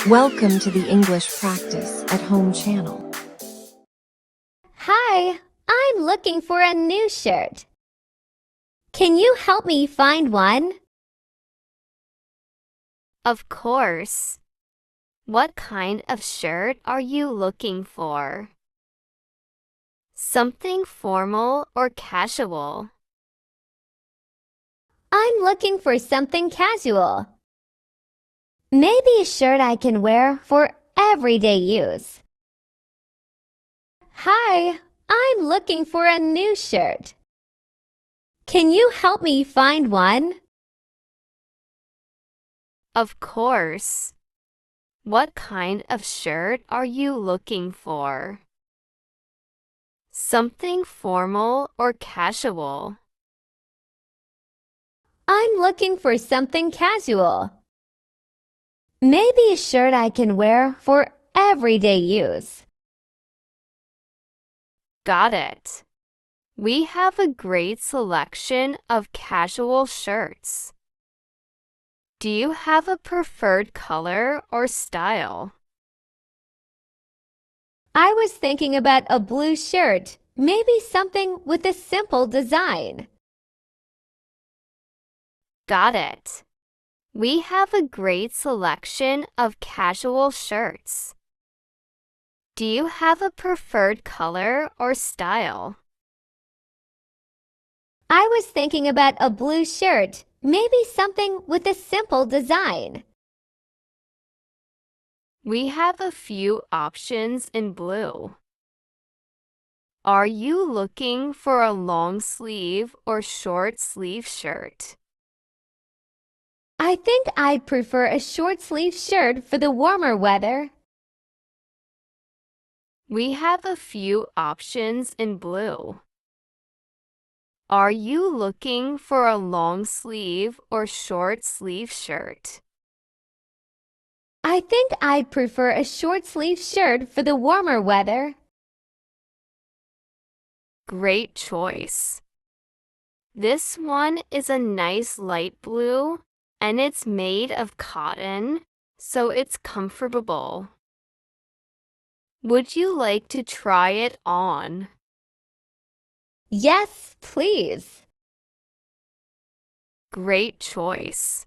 Welcome to the English Practice at Home channel. Hi, I'm looking for a new shirt. Can you help me find one? Of course. What kind of shirt are you looking for? Something formal or casual? I'm looking for something casual. Maybe a shirt I can wear for everyday use. Hi, I'm looking for a new shirt. Can you help me find one? Of course. What kind of shirt are you looking for? Something formal or casual? I'm looking for something casual. Maybe a shirt I can wear for everyday use. Got it. We have a great selection of casual shirts. Do you have a preferred color or style? I was thinking about a blue shirt, maybe something with a simple design. Got it. We have a great selection of casual shirts. Do you have a preferred color or style? I was thinking about a blue shirt, maybe something with a simple design. We have a few options in blue. Are you looking for a long sleeve or short sleeve shirt? I think I'd prefer a short sleeve shirt for the warmer weather. We have a few options in blue. Are you looking for a long sleeve or short sleeve shirt? I think I'd prefer a short sleeve shirt for the warmer weather. Great choice. This one is a nice light blue and it's made of cotton, so it's comfortable. Would you like to try it on? Yes, please. Great choice.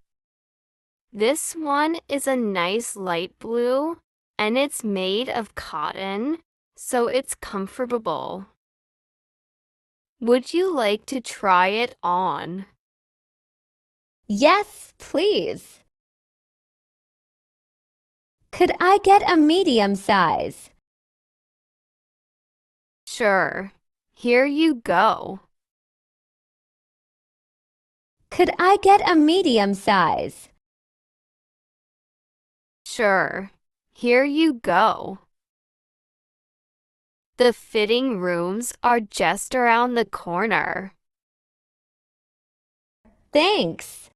This one is a nice light blue and it's made of cotton, so it's comfortable. Would you like to try it on? Yes, please. Could I get a medium size? Sure. Here you go. Could I get a medium size? Sure. Here you go. The fitting rooms are just around the corner. Thanks.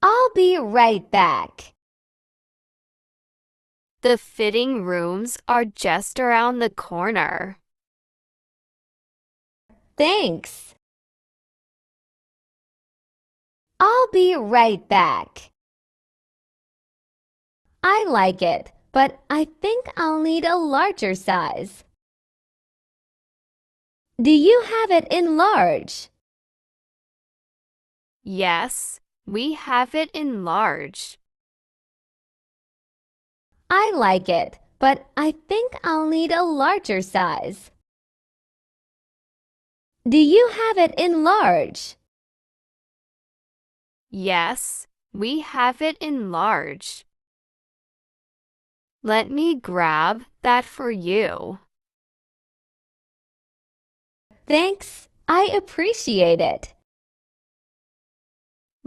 I'll be right back. The fitting rooms are just around the corner. Thanks. I'll be right back. I like it, but I think I'll need a larger size. Do you have it in large? Yes, we have it in large. I like it, but I think I'll need a larger size. Do you have it in large? Yes, we have it in large. Let me grab that for you. Thanks, I appreciate it.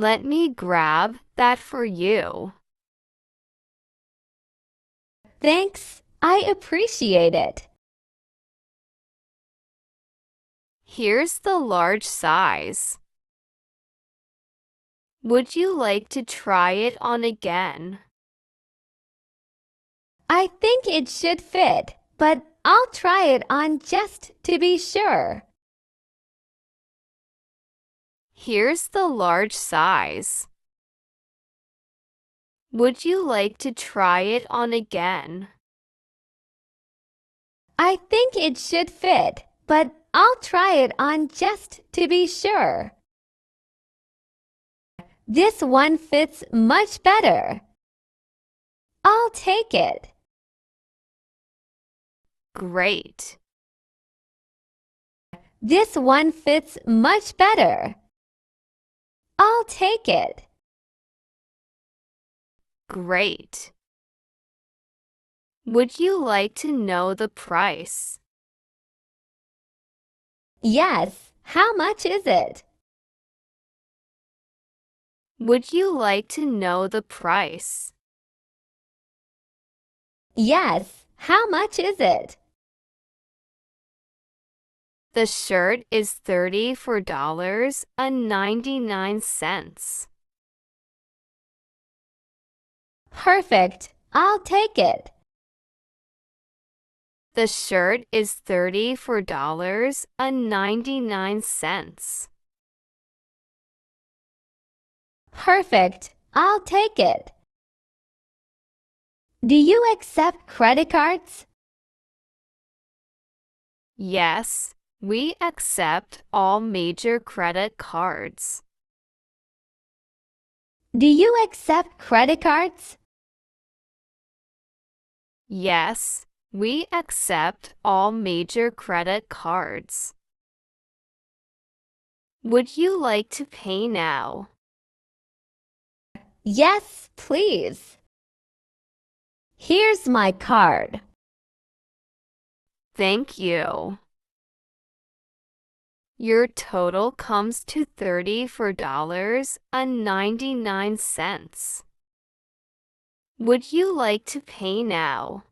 Let me grab that for you. Thanks, I appreciate it. Here's the large size. Would you like to try it on again? I think it should fit, but I'll try it on just to be sure. Here's the large size. Would you like to try it on again? I think it should fit, but I'll try it on just to be sure. This one fits much better. I'll take it. Great. This one fits much better. I'll take it. Great. Would you like to know the price? Yes, how much is it? Would you like to know the price? Yes, how much is it? The shirt is $34.99. Perfect. I'll take it. The shirt is $34.99. Perfect. I'll take it. Do you accept credit cards? Yes, we accept all major credit cards. Do you accept credit cards? Yes, we accept all major credit cards. Would you like to pay now? Yes, please. Here's my card. Thank you. Your total comes to $34.99. Would you like to pay now?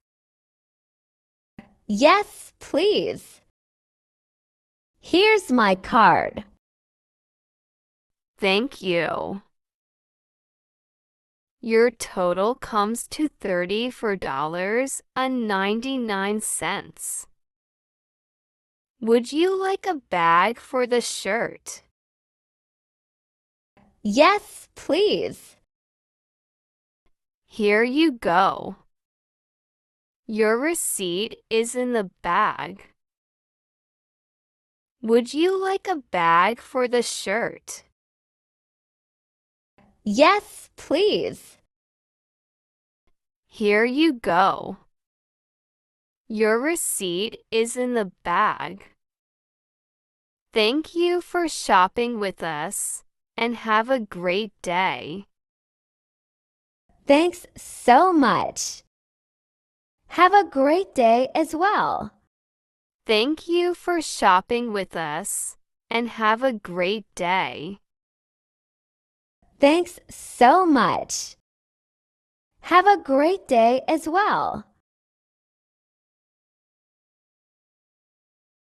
Yes, please. Here's my card. Thank you. Your total comes to $34.99. Would you like a bag for the shirt? Yes, please. Here you go. Your receipt is in the bag. Would you like a bag for the shirt? Yes, please. Here you go. Your receipt is in the bag. Thank you for shopping with us, and have a great day. Thanks so much. Have a great day as well. Thank you for shopping with us, and have a great day. Thanks so much. Have a great day as well.